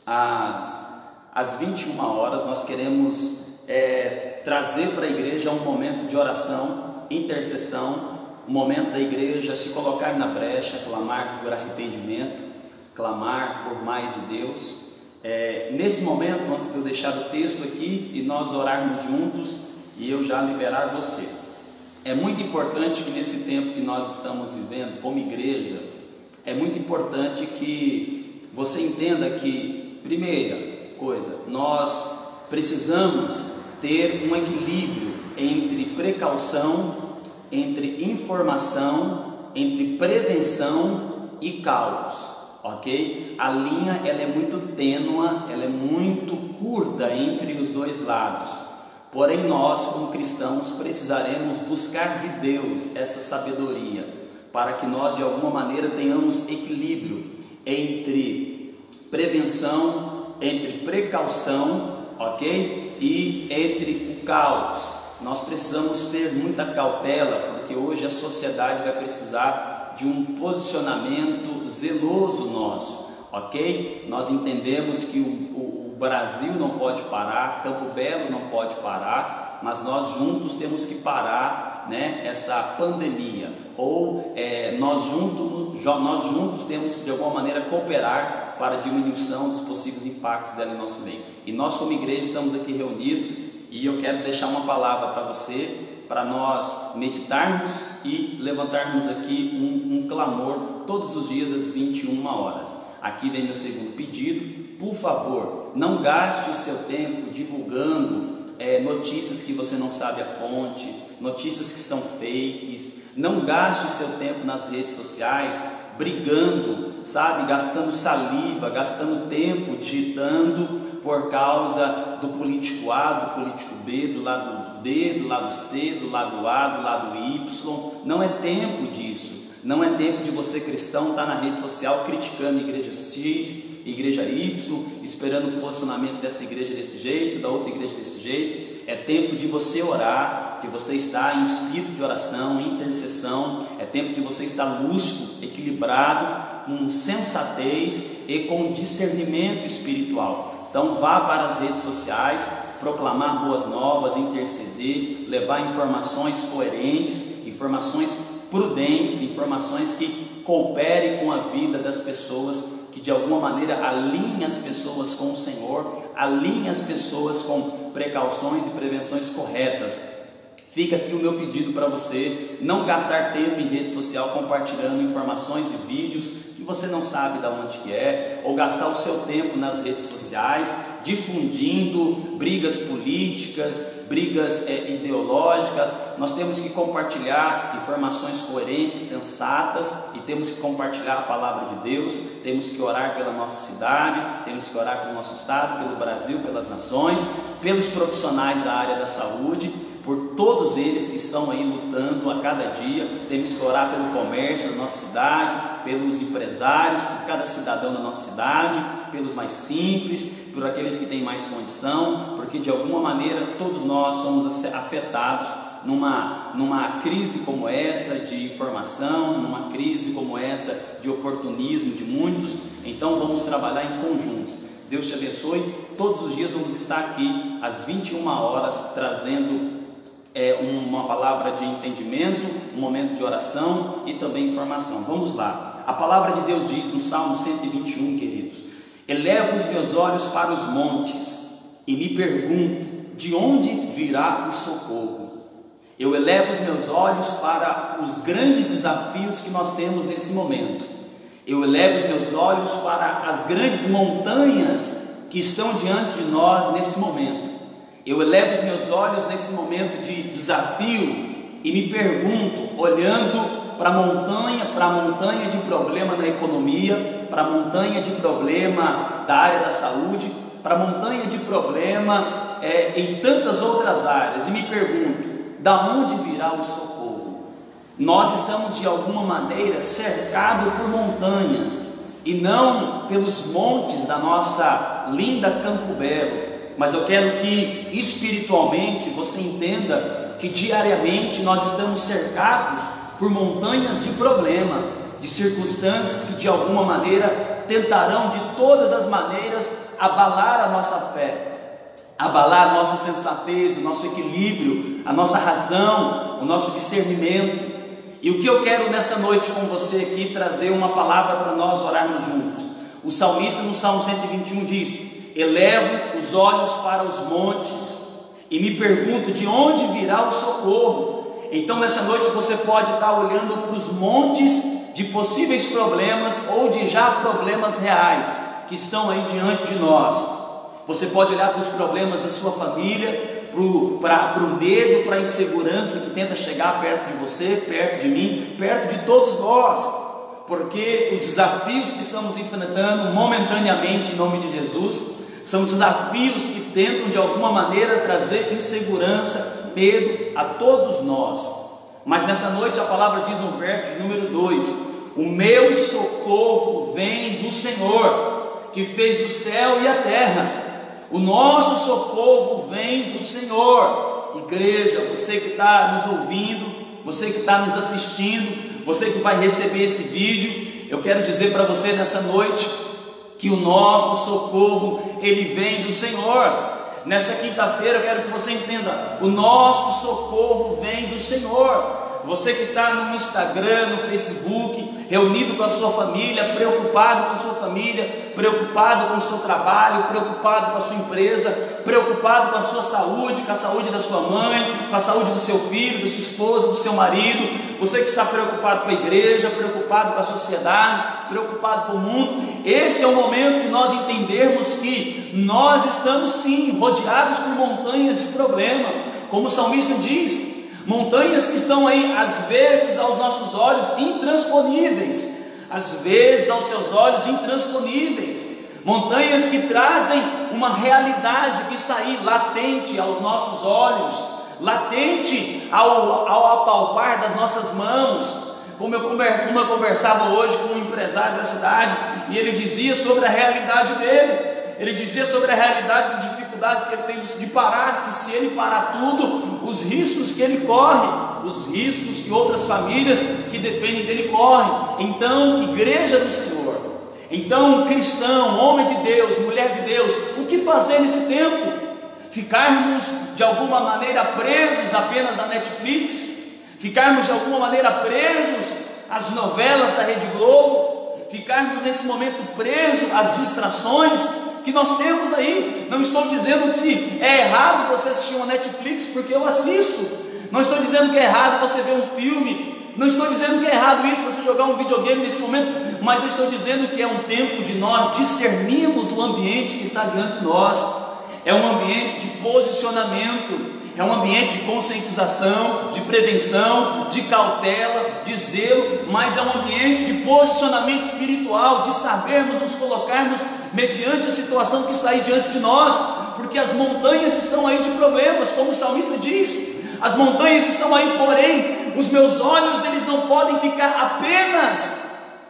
às 21 horas, nós queremos trazer para a igreja um momento de oração, intercessão, um momento da igreja se colocar na brecha, clamar por arrependimento, clamar por mais de Deus. Nesse momento, antes de eu deixar o texto aqui e nós orarmos juntos e eu já liberar você, é muito importante que nesse tempo que nós estamos vivendo como igreja, é muito importante que você entenda que, primeira coisa, nós precisamos ter um equilíbrio entre precaução, entre informação, entre prevenção e caos, ok? A linha ela é muito tênua, ela é muito curta entre os dois lados. Porém, nós como cristãos precisaremos buscar de Deus essa sabedoria para que nós de alguma maneira tenhamos equilíbrio entre prevenção, entre precaução, ok? E entre o caos. Nós precisamos ter muita cautela, porque hoje a sociedade vai precisar de um posicionamento zeloso nosso, ok? Nós entendemos que o Brasil não pode parar, Campo Belo não pode parar, mas nós juntos temos que parar, né, essa pandemia, ou nós juntos temos que de alguma maneira cooperar para a diminuição dos possíveis impactos dela em nosso meio. E nós como igreja estamos aqui reunidos e eu quero deixar uma palavra para você, para nós meditarmos e levantarmos aqui um clamor todos os dias às 21 horas. Aqui vem meu segundo pedido: por favor, não gaste o seu tempo divulgando notícias que você não sabe a fonte, notícias que são fakes. Não gaste o seu tempo nas redes sociais brigando, sabe, gastando saliva, gastando tempo digitando por causa do político A, do político B, do lado D, do lado C, do lado A, do lado Y. Não é tempo disso. Não é tempo de você, cristão, estar na rede social criticando igreja X, igreja Y, esperando o posicionamento dessa igreja desse jeito, da outra igreja desse jeito. É tempo de você orar, de você estar em espírito de oração, em intercessão. É tempo de você estar lúcido, equilibrado, com sensatez e com discernimento espiritual. Então vá para as redes sociais, proclamar boas novas, interceder, levar informações coerentes, informações prudentes, informações que cooperem com a vida das pessoas, que de alguma maneira alinhem as pessoas com o Senhor, alinhem as pessoas com precauções e prevenções corretas. Fica aqui o meu pedido para você: não gastar tempo em rede social compartilhando informações e vídeos que você não sabe de onde que é, ou gastar o seu tempo nas redes sociais difundindo brigas políticas, brigas ideológicas. Nós temos que compartilhar informações coerentes, sensatas, e temos que compartilhar a palavra de Deus. Temos que orar pela nossa cidade, temos que orar pelo nosso estado, pelo Brasil, pelas nações, pelos profissionais da área da saúde, por todos eles que estão aí lutando a cada dia. Temos que orar pelo comércio da nossa cidade, pelos empresários, por cada cidadão da nossa cidade, pelos mais simples, por aqueles que têm mais condição, porque de alguma maneira todos nós somos afetados numa crise como essa de informação, numa crise como essa de oportunismo de muitos. Então vamos trabalhar em conjuntos. Deus te abençoe. Todos os dias vamos estar aqui às 21 horas trazendo uma palavra de entendimento, um momento de oração e também informação. Vamos lá. A palavra de Deus diz no Salmo 121, queridos: elevo os meus olhos para os montes e me pergunto, de onde virá o socorro? Eu elevo os meus olhos para os grandes desafios que nós temos nesse momento. Eu elevo os meus olhos para as grandes montanhas que estão diante de nós nesse momento. Eu elevo os meus olhos nesse momento de desafio e me pergunto, olhando para a montanha de problema na economia, para a montanha de problema da área da saúde, para a montanha de problema em tantas outras áreas, e me pergunto, da onde virá o socorro? Nós estamos de alguma maneira cercados por montanhas, e não pelos montes da nossa linda Campo Belo. Mas eu quero que espiritualmente você entenda que diariamente nós estamos cercados por montanhas de problema, de circunstâncias que de alguma maneira tentarão de todas as maneiras abalar a nossa fé, abalar a nossa sensatez, o nosso equilíbrio, a nossa razão, o nosso discernimento. E o que eu quero nessa noite com você aqui, trazer uma palavra para nós orarmos juntos. O salmista no Salmo 121 diz: elevo os olhos para os montes e me pergunto de onde virá o socorro. Então nessa noite você pode estar olhando para os montes de possíveis problemas ou de já problemas reais que estão aí diante de nós. Você pode olhar para os problemas da sua família, para o medo, para a insegurança que tenta chegar perto de você, perto de mim, perto de todos nós, porque os desafios que estamos enfrentando momentaneamente em nome de Jesus são desafios que tentam de alguma maneira trazer insegurança, medo a todos nós. Mas nessa noite a palavra diz no verso de número 2: o meu socorro vem do Senhor, que fez o céu e a terra. O nosso socorro vem do Senhor. Igreja, você que está nos ouvindo, você que está nos assistindo, você que vai receber esse vídeo, eu quero dizer para você nessa noite que o nosso socorro, ele vem do Senhor. Nessa quinta-feira eu quero que você entenda: o nosso socorro vem do Senhor. Você que está no Instagram, no Facebook, reunido com a sua família, preocupado com a sua família, preocupado com o seu trabalho, preocupado com a sua empresa, preocupado com a sua saúde, com a saúde da sua mãe, com a saúde do seu filho, da sua esposa, do seu marido. Você que está preocupado com a igreja, preocupado com a sociedade, preocupado com o mundo. Esse é o momento de nós entendermos que nós estamos sim rodeados por montanhas de problema, como o salmista diz. Montanhas que estão aí, às vezes aos nossos olhos intransponíveis, às vezes aos seus olhos intransponíveis, montanhas que trazem uma realidade que está aí latente aos nossos olhos, latente ao apalpar das nossas mãos. Como eu conversava hoje com um empresário da cidade, e ele dizia sobre a realidade dele. Ele dizia sobre a realidade de dificuldade que ele tem de parar, que se ele parar tudo, os riscos que ele corre, os riscos que outras famílias que dependem dele correm. Então, igreja do Senhor, então cristão, homem de Deus, mulher de Deus, o que fazer nesse tempo? Ficarmos de alguma maneira presos apenas à Netflix? Ficarmos de alguma maneira presos às novelas da Rede Globo? Ficarmos nesse momento presos às distrações que nós temos aí? Não estou dizendo que é errado você assistir uma Netflix, porque eu assisto. Não estou dizendo que é errado você ver um filme. Não estou dizendo que é errado isso, você jogar um videogame nesse momento. Mas eu estou dizendo que é um tempo de nós discernirmos o ambiente que está diante de nós. É um ambiente de posicionamento, é um ambiente de conscientização, de prevenção, de cautela, de zelo, mas é um ambiente de posicionamento espiritual, de sabermos nos colocarmos mediante a situação que está aí diante de nós, porque as montanhas estão aí de problemas, como o salmista diz, as montanhas estão aí, porém, os meus olhos eles não podem ficar apenas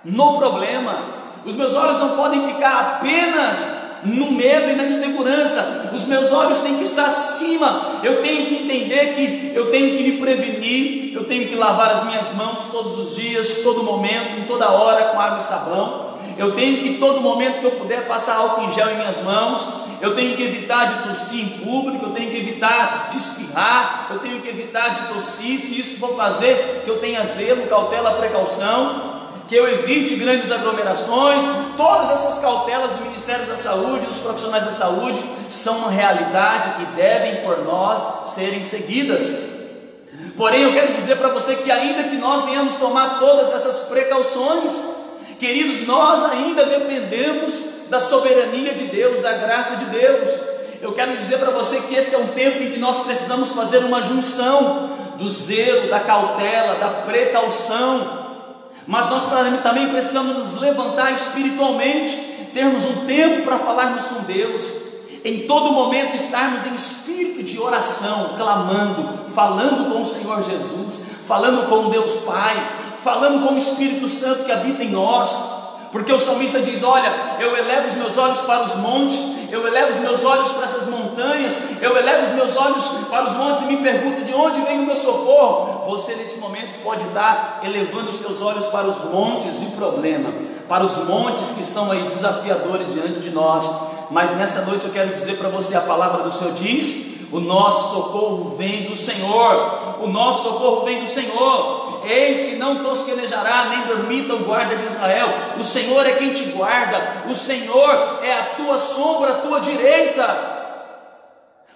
no problema, os meus olhos não podem ficar apenas no medo e na insegurança. Os meus olhos têm que estar acima. Eu tenho que entender que eu tenho que me prevenir, eu tenho que lavar as minhas mãos todos os dias, todo momento, em toda hora, com água e sabão. Eu tenho que todo momento que eu puder passar álcool em gel em minhas mãos. Eu tenho que evitar de tossir em público, eu tenho que evitar de espirrar, eu tenho que evitar de tossir, se isso for fazer que eu tenha zelo, cautela, precaução, que eu evite grandes aglomerações. Todas essas cautelas do Ministério da Saúde, dos profissionais da saúde, são uma realidade e devem por nós serem seguidas. Porém, eu quero dizer para você que ainda que nós venhamos tomar todas essas precauções, queridos, nós ainda dependemos da soberania de Deus, da graça de Deus. Eu quero dizer para você que esse é um tempo em que nós precisamos fazer uma junção do zelo, da cautela, da precaução. Mas nós também precisamos nos levantar espiritualmente, termos um tempo para falarmos com Deus, em todo momento estarmos em espírito de oração, clamando, falando com o Senhor Jesus, falando com Deus Pai, falando com o Espírito Santo que habita em nós, Porque o salmista diz: olha, eu elevo os meus olhos para os montes, eu elevo os meus olhos para essas montanhas, eu elevo os meus olhos para os montes e me pergunto: de onde vem o meu socorro? Você nesse momento pode estar elevando os seus olhos para os montes de problema, para os montes que estão aí desafiadores diante de nós. Mas nessa noite eu quero dizer para você, a palavra do Senhor diz: o nosso socorro vem do Senhor, o nosso socorro vem do Senhor. Eis que não tosquenejará, nem dormita o guarda de Israel. O Senhor é quem te guarda, o Senhor é a tua sombra, a tua direita.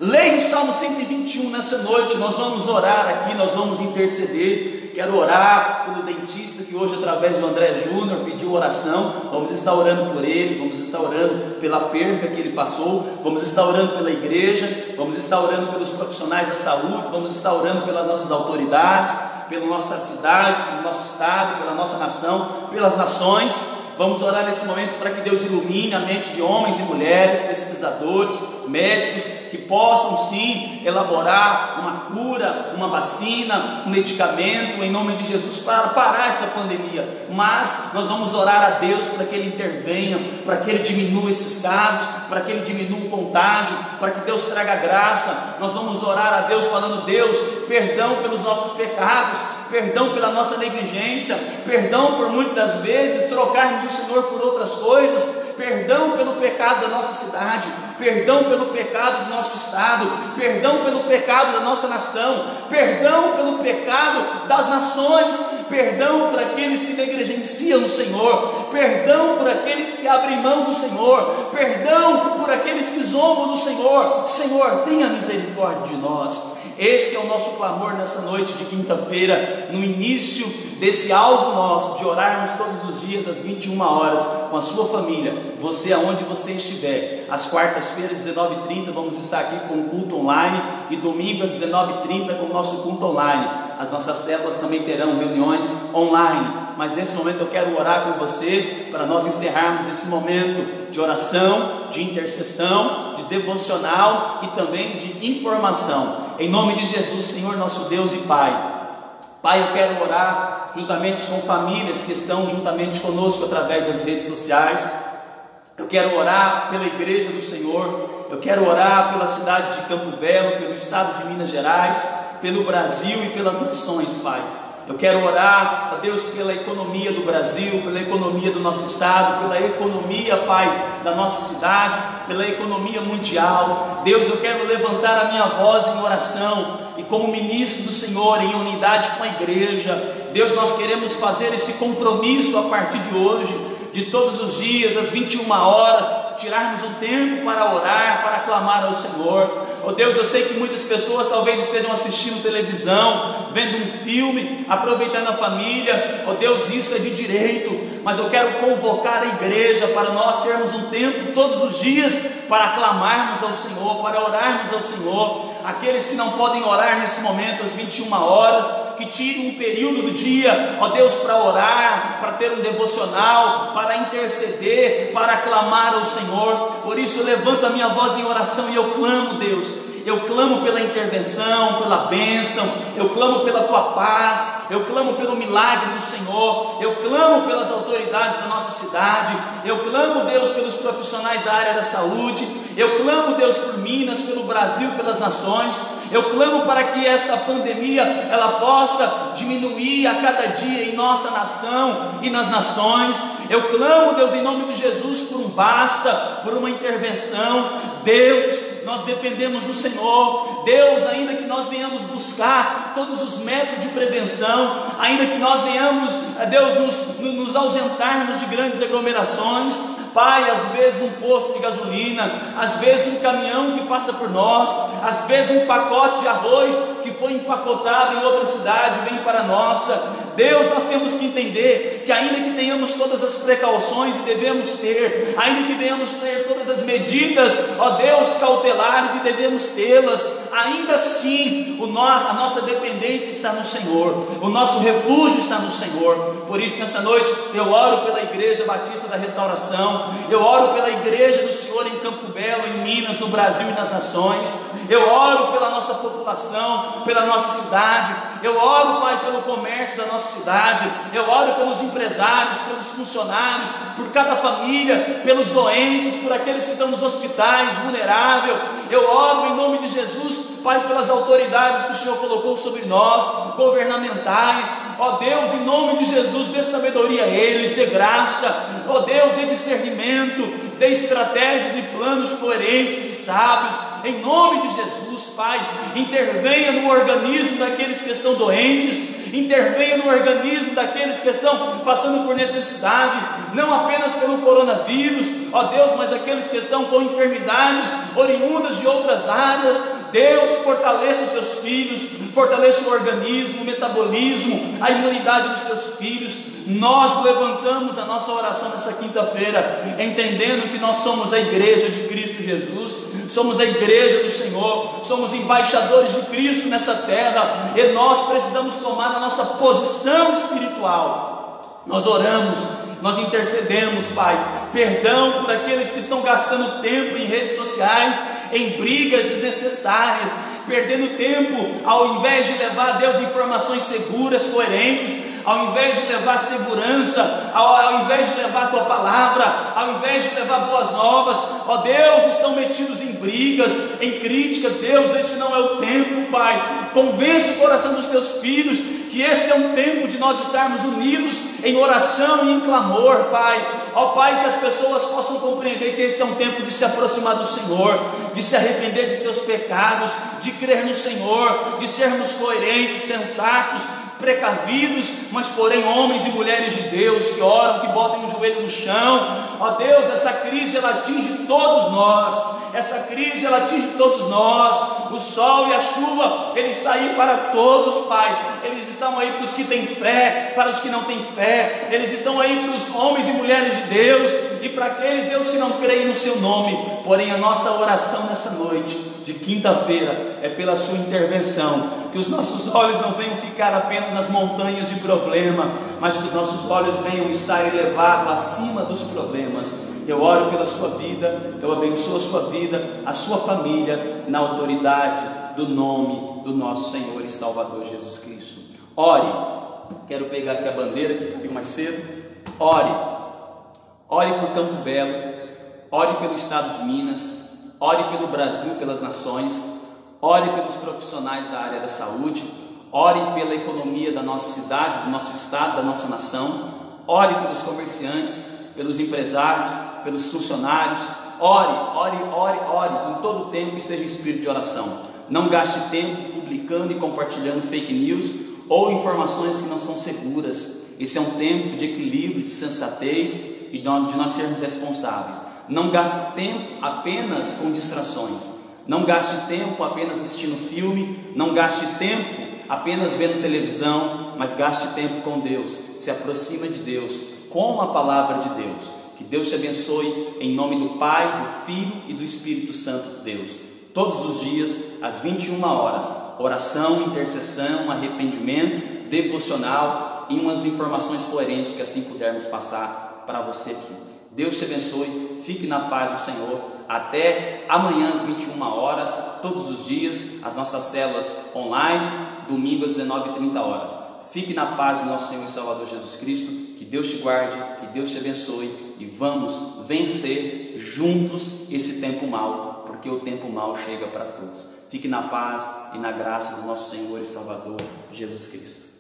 Leia o Salmo 121 nessa noite. Nós vamos orar aqui, nós vamos interceder. Quero orar pelo dentista que hoje, através do André Júnior, pediu oração. Vamos estar orando por ele, vamos estar orando pela perca que ele passou, vamos estar orando pela igreja, vamos estar orando pelos profissionais da saúde, vamos estar orando pelas nossas autoridades, pela nossa cidade, pelo nosso estado, pela nossa nação, pelas nações. Vamos orar nesse momento para que Deus ilumine a mente de homens e mulheres, pesquisadores, médicos, que possam sim elaborar uma cura, uma vacina, um medicamento em nome de Jesus para parar essa pandemia. Mas nós vamos orar a Deus para que Ele intervenha, para que Ele diminua esses casos, para que Ele diminua o contágio, para que Deus traga graça. Nós vamos orar a Deus falando: Deus, perdão pelos nossos pecados, perdão pela nossa negligência, perdão por muitas das vezes trocarmos o Senhor por outras coisas, perdão pelo pecado da nossa cidade, perdão pelo pecado do nosso estado, perdão pelo pecado da nossa nação, perdão pelo pecado das nações, perdão por aqueles que negligenciam o Senhor, perdão por aqueles que abrem mão do Senhor, perdão por aqueles que zombam do Senhor. Senhor, tenha misericórdia de nós. Esse é o nosso clamor nessa noite de quinta-feira, no início desse alvo nosso de orarmos todos os dias às 21 horas com a sua família, você aonde você estiver. Às quartas-feiras, 19h30, vamos estar aqui com o culto online, e domingo às 19h30 com o nosso culto online. As nossas células também terão reuniões online, mas nesse momento eu quero orar com você para nós encerrarmos esse momento de oração, de intercessão, de devocional e também de informação. Em nome de Jesus, Senhor nosso Deus e Pai. Pai, eu quero orar juntamente com famílias que estão juntamente conosco através das redes sociais. Eu quero orar pela igreja do Senhor. Eu quero orar pela cidade de Campo Belo, pelo estado de Minas Gerais, pelo Brasil e pelas nações, Pai. Eu quero orar, ó Deus, pela economia do Brasil, pela economia do nosso estado, pela economia, Pai, da nossa cidade, pela economia mundial. Deus, eu quero levantar a minha voz em oração e como ministro do Senhor, em unidade com a igreja. Deus, nós queremos fazer esse compromisso a partir de hoje, de todos os dias, às 21 horas, tirarmos um tempo para orar, para clamar ao Senhor. Oh Deus, eu sei que muitas pessoas talvez estejam assistindo televisão, vendo um filme, aproveitando a família. Oh Deus, isso é de direito, mas eu quero convocar a igreja para nós termos um tempo todos os dias para clamarmos ao Senhor, para orarmos ao Senhor. Aqueles que não podem orar nesse momento às 21 horas, que tirem um período do dia, ó Deus, para orar, para ter um devocional, para interceder, para clamar ao Senhor. Por isso eu levanto a minha voz em oração e eu clamo, Deus. Eu clamo pela intervenção, pela bênção, eu clamo pela tua paz, eu clamo pelo milagre do Senhor, eu clamo pelas autoridades da nossa cidade, eu clamo, Deus, pelos profissionais da área da saúde, eu clamo, Deus, por Minas, pelo Brasil, pelas nações, eu clamo para que essa pandemia ela possa diminuir a cada dia em nossa nação e nas nações. Eu clamo, Deus, em nome de Jesus, por um basta, por uma intervenção. Deus, nós dependemos do Senhor. Deus, ainda que nós venhamos buscar todos os métodos de prevenção, ainda que nós venhamos, Deus, nos ausentarmos de grandes aglomerações, Pai, às vezes num posto de gasolina, às vezes um caminhão que passa por nós, às vezes um pacote de arroz que foi empacotado em outra cidade vem para a nossa. Deus, nós temos que entender que ainda que tenhamos todas as precauções, e devemos ter, ainda que venhamos ter todas as medidas, ó Deus, cautelares, e devemos tê-las, ainda assim a nossa dependência está no Senhor, o nosso refúgio está no Senhor. Por isso nessa noite eu oro pela Igreja Batista da Restauração, eu oro pela Igreja do Senhor em Campo Belo, em Minas, no Brasil e nas nações. Eu oro pela nossa população, nação, pela nossa cidade. Eu oro, Pai, pelo comércio da nossa cidade. Eu oro pelos empresários, pelos funcionários, por cada família, pelos doentes, por aqueles que estão nos hospitais, vulneráveis. Eu oro em nome de Jesus, Pai, pelas autoridades que o Senhor colocou sobre nós, governamentais. Ó Deus, em nome de Jesus, dê sabedoria a eles, dê graça. Ó Deus, dê discernimento, dê estratégias e planos coerentes e sábios. Em nome de Jesus, Pai, intervenha no organismo daqueles que estão doentes. Intervenha no organismo daqueles que estão passando por necessidade, não apenas pelo coronavírus, ó Deus, mas aqueles que estão com enfermidades oriundas de outras áreas. Deus, fortaleça os teus filhos, fortaleça o organismo, o metabolismo, a imunidade dos teus filhos. Nós levantamos a nossa oração nessa quinta-feira, entendendo que nós somos a igreja de Cristo Jesus, somos a igreja do Senhor, somos embaixadores de Cristo nessa terra, e nós precisamos tomar a nossa posição espiritual. Nós oramos, nós intercedemos, Pai, perdão por aqueles que estão gastando tempo em redes sociais, em brigas desnecessárias, perdendo tempo, ao invés de levar a Deus informações seguras, coerentes, ao invés de levar segurança, ao invés de levar a tua palavra, ao invés de levar boas novas, ó Deus, estão metidos em brigas, em críticas. Deus, esse não é o tempo, Pai. Convence o coração dos teus filhos que esse é um tempo de nós estarmos unidos em oração e em clamor, Pai. Ó Pai, que as pessoas possam compreender que esse é um tempo de se aproximar do Senhor, de se arrepender de seus pecados, de crer no Senhor, de sermos coerentes, sensatos, precavidos, mas porém homens e mulheres de Deus que oram, que botam o joelho no chão. Ó Deus, essa crise ela atinge todos nós, essa crise ela atinge todos nós. O sol e a chuva, ele está aí para todos, Pai. Eles estão aí para os que têm fé, para os que não têm fé. Eles estão aí para os homens e mulheres de Deus e para aqueles, Deus, que não creem no seu nome. Porém, a nossa oração nessa noite de quinta-feira é pela sua intervenção, que os nossos olhos não venham ficar apenas nas montanhas de problema, mas que os nossos olhos venham estar elevados acima dos problemas. Eu oro pela sua vida, eu abençoo a sua vida, a sua família, na autoridade do nome do nosso Senhor e Salvador Jesus Cristo. Ore, quero pegar aqui a bandeira que caiu mais cedo. Ore por Campo Belo, ore pelo estado de Minas, ore pelo Brasil, pelas nações, ore pelos profissionais da área da saúde, ore pela economia da nossa cidade, do nosso estado, da nossa nação, ore pelos comerciantes, pelos empresários, pelos funcionários. Ore, em todo o tempo esteja em espírito de oração. Não gaste tempo publicando e compartilhando fake news ou informações que não são seguras. Esse é um tempo de equilíbrio, de sensatez e de nós sermos responsáveis. Não gaste tempo apenas com distrações, não gaste tempo apenas assistindo filme, não gaste tempo apenas vendo televisão, mas gaste tempo com Deus. Se aproxima de Deus com a palavra de Deus. Que Deus te abençoe em nome do Pai, do Filho e do Espírito Santo de Deus. Todos os dias, às 21 horas, oração, intercessão, arrependimento, devocional e umas informações coerentes que assim pudermos passar para você aqui. Deus te abençoe, fique na paz do Senhor. Até amanhã às 21 horas, todos os dias, as nossas células online, domingo às 19h30. Fique na paz do nosso Senhor e Salvador Jesus Cristo. Que Deus te guarde, que Deus te abençoe e vamos vencer juntos esse tempo mau, porque o tempo mau chega para todos. Fique na paz e na graça do nosso Senhor e Salvador Jesus Cristo.